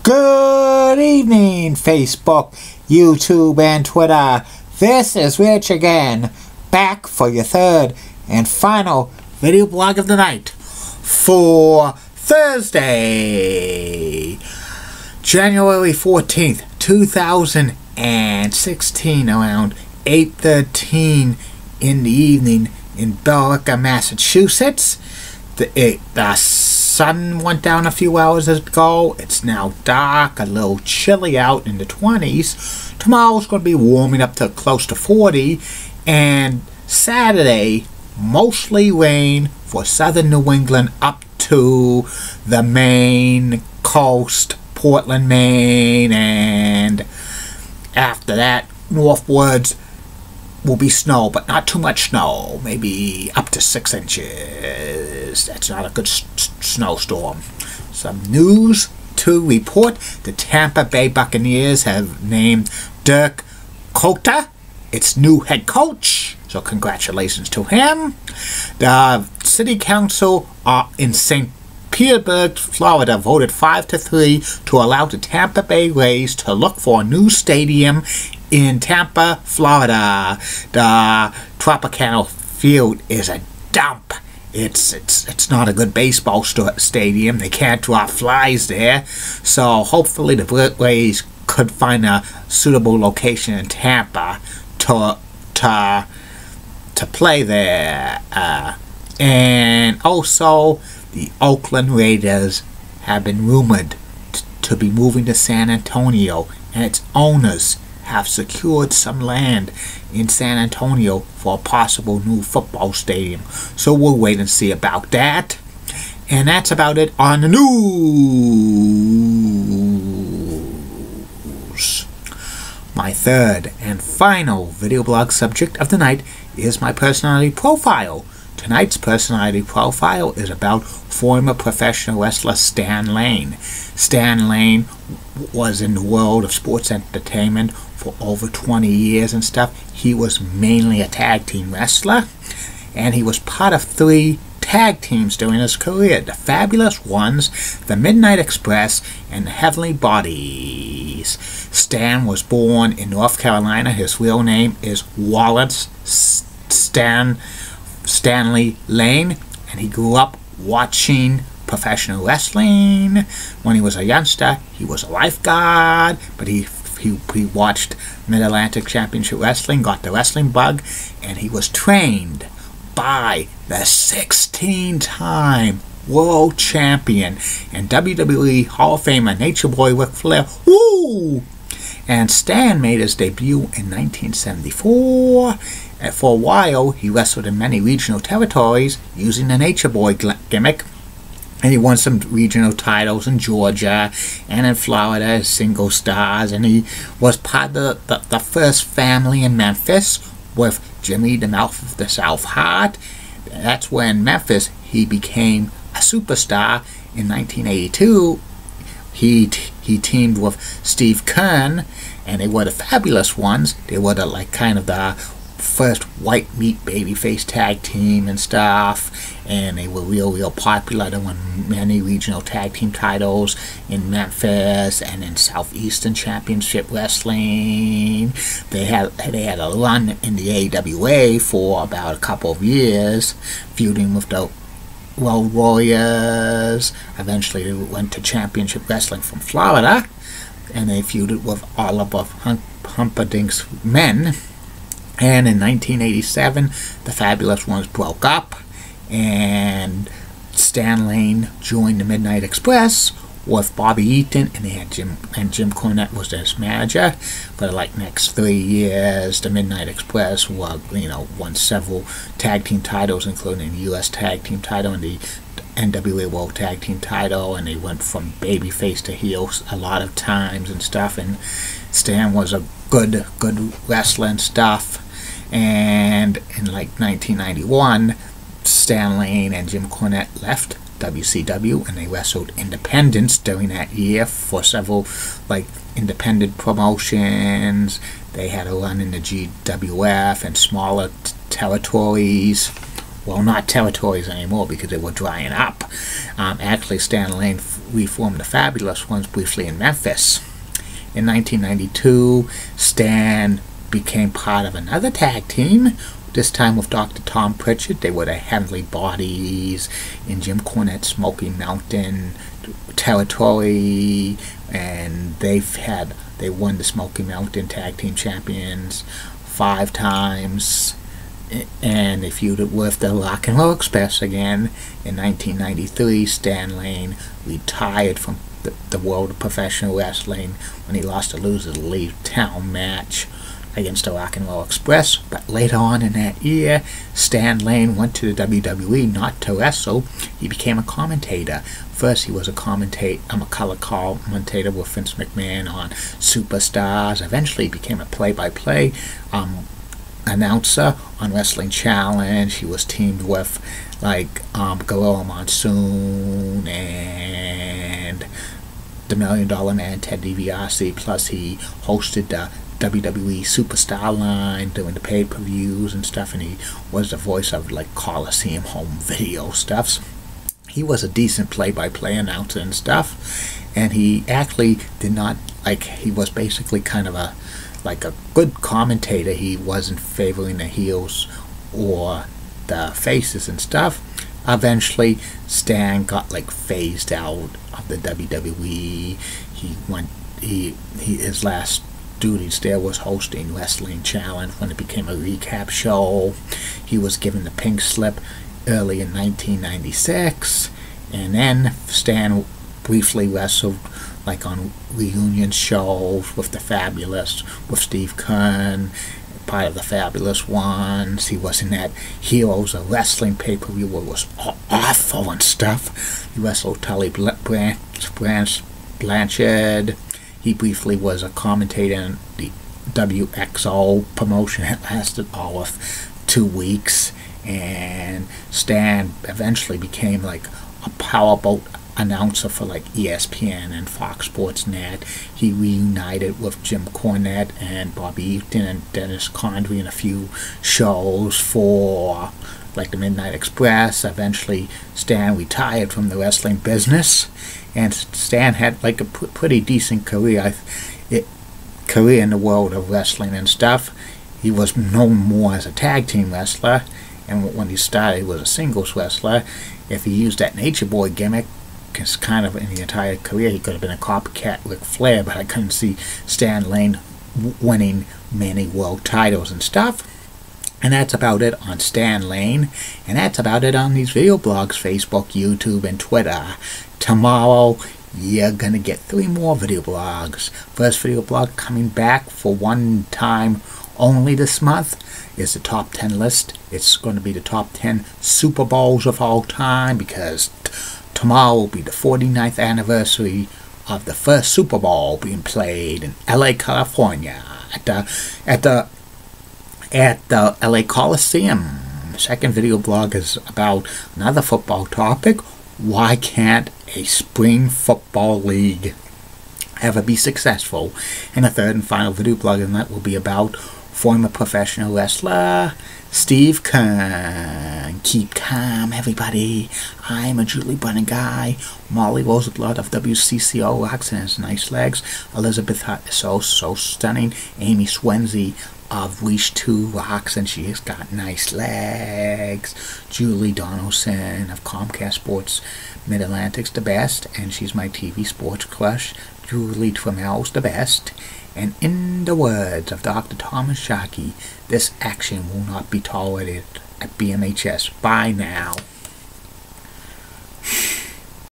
Good evening, Facebook, YouTube, and Twitter. This is Rich again, back for your third and final video blog of the night for Thursday, January 14th, 2016, around 8:13 in the evening in Billerica, Massachusetts. The sun went down a few hours ago. It's now dark, a little chilly out in the 20s. Tomorrow's going to be warming up to close to 40. And Saturday, mostly rain for southern New England up to the Maine coast, Portland, Maine. And after that, northwards will be snow, but not too much snow. Maybe up to 6 inches. That's not a good snowstorm. Some news to report. The Tampa Bay Buccaneers have named Dirk Koetter its new head coach. So congratulations to him. The city council in St. Petersburg, Florida voted 5-3 to allow the Tampa Bay Rays to look for a new stadium in Tampa, Florida. The Tropicana Field is a dump. It's not a good baseball stadium. They can't drop flies there. So hopefully the Rays could find a suitable location in Tampa to play there. And also the Oakland Raiders have been rumored to be moving to San Antonio, and its owners have secured some land in San Antonio for a possible new football stadium. So we'll wait and see about that. And that's about it on the news. My third and final video blog subject of the night is my personality profile. Tonight's personality profile is about former professional wrestler Stan Lane. Stan Lane was in the world of sports entertainment for over 20 years and stuff. He was mainly a tag team wrestler, and he was part of 3 tag teams during his career: the Fabulous Ones, the Midnight Express, and the Heavenly Bodies. Stan was born in North Carolina. His real name is Wallace Stanley Lane, and he grew up watching professional wrestling. When he was a youngster, he was a lifeguard, but he watched Mid-Atlantic Championship Wrestling, got the wrestling bug, and he was trained by the 16-time world champion and WWE Hall of Famer Nature Boy Ric Flair. Woo! And Stan made his debut in 1974. And for a while, he wrestled in many regional territories using the Nature Boy gimmick. And he won some regional titles in Georgia and in Florida as single stars. And he was part of the first family in Memphis with Jimmy the Mouth of the South Heart. That's when Memphis he became a superstar. In 1982, he teamed with Steve Kern, and they were the Fabulous Ones. They were the kind of the first white meat babyface tag team and stuff, and they were real popular. They won many regional tag team titles in Memphis and in Southeastern Championship Wrestling. They had a run in the AWA for about a couple of years, feuding with the Road Warriors. Eventually they went to Championship Wrestling from Florida, and they feuded with Oliver Humperdinck's men. And in 1987, the Fabulous Ones broke up, and Stan Lane joined the Midnight Express with Bobby Eaton, and they had Jim Cornette was his manager. For the next 3 years, the Midnight Express won several tag team titles, including the U.S. Tag Team title and the NWA World Tag Team title, and they went from babyface to heel a lot of times and stuff. And Stan was a good wrestler and stuff. And in 1991, Stan Lane and Jim Cornette left WCW, and they wrestled independents during that year for several independent promotions. They had a run in the GWF and smaller territories well, not territories anymore because they were drying up. Actually, Stan Lane reformed the Fabulous Ones briefly in Memphis. In 1992, Stan became part of another tag team, this time with Dr. Tom Pritchard. They were the Heavenly Bodies in Jim Cornette's Smoky Mountain territory, and they won the Smoky Mountain Tag Team Champions 5 times. And they feuded with the Rock and Roll Express again. In 1993, Stan Lane retired from the world of professional wrestling when he lost a Losers Leave Town match against the Rock and Roll Express. But later on in that year, Stan Lane went to the WWE not to wrestle. He became a commentator. First, he was a color commentator with Vince McMahon on Superstars. Eventually, he became a play-by-play announcer on Wrestling Challenge. He was teamed with Gorilla Monsoon and the $1 Million Man Ted DiBiase. Plus, he hosted the WWE Superstar line doing the pay-per-views and stuff, and he was the voice of Coliseum home video stuff. He was a decent play-by-play announcer and stuff, and he actually did not he was basically kind of a good commentator. He wasn't favoring the heels or the faces and stuff. Eventually, Stan got phased out of the WWE. His last duties there was hosting Wrestling Challenge when it became a recap show. He was given the pink slip early in 1996, and then Stan briefly wrestled on reunion shows with the Fabulous, with Steve Kern, part of the Fabulous Ones. He was in that Heroes of Wrestling pay-per-view where it was awful and stuff. He wrestled Tully Blanchard. He briefly was a commentator in the WXO promotion that lasted all of 2 weeks, and Stan eventually became a powerboat announcer for ESPN and Fox Sports Net. He reunited with Jim Cornette and Bobby Eaton and Dennis Condrey in a few shows for the Midnight Express. Eventually, Stan retired from the wrestling business, and Stan had a pretty decent career in the world of wrestling and stuff. He was known more as a tag team wrestler, and when he started, he was a singles wrestler. If he used that Nature Boy gimmick, because kind of in the entire career, he could have been a copycat Ric Flair, but I couldn't see Stan Lane winning many world titles and stuff. And that's about it on Stan Lane, and that's about it on these video blogs, Facebook, YouTube, and Twitter. Tomorrow, you're gonna get 3 more video blogs. First video blog coming back for one time only this month is the top 10 list. It's going to be the top 10 Super Bowls of all time, because tomorrow will be the 49th anniversary of the first Super Bowl being played in LA, California at the LA Coliseum. The second video blog is about another football topic. Why can't a spring football league ever be successful? And the third and final video blog in that will be about former professional wrestler Steve Kern. Keep calm, everybody. I'm a Julie Brennan guy. Molly Rosenblatt of WCCO rocks and has nice legs. Elizabeth Hutt is so stunning. Amy Swenzy of Reach 2 rocks and she has got nice legs. Julie Donaldson of Comcast Sports Mid-Atlantic's the best, and she's my TV sports crush. Julie Trimmel's the best. And in the words of Dr. Thomas Sharkey, this action will not be tolerated at BMHS. Bye now.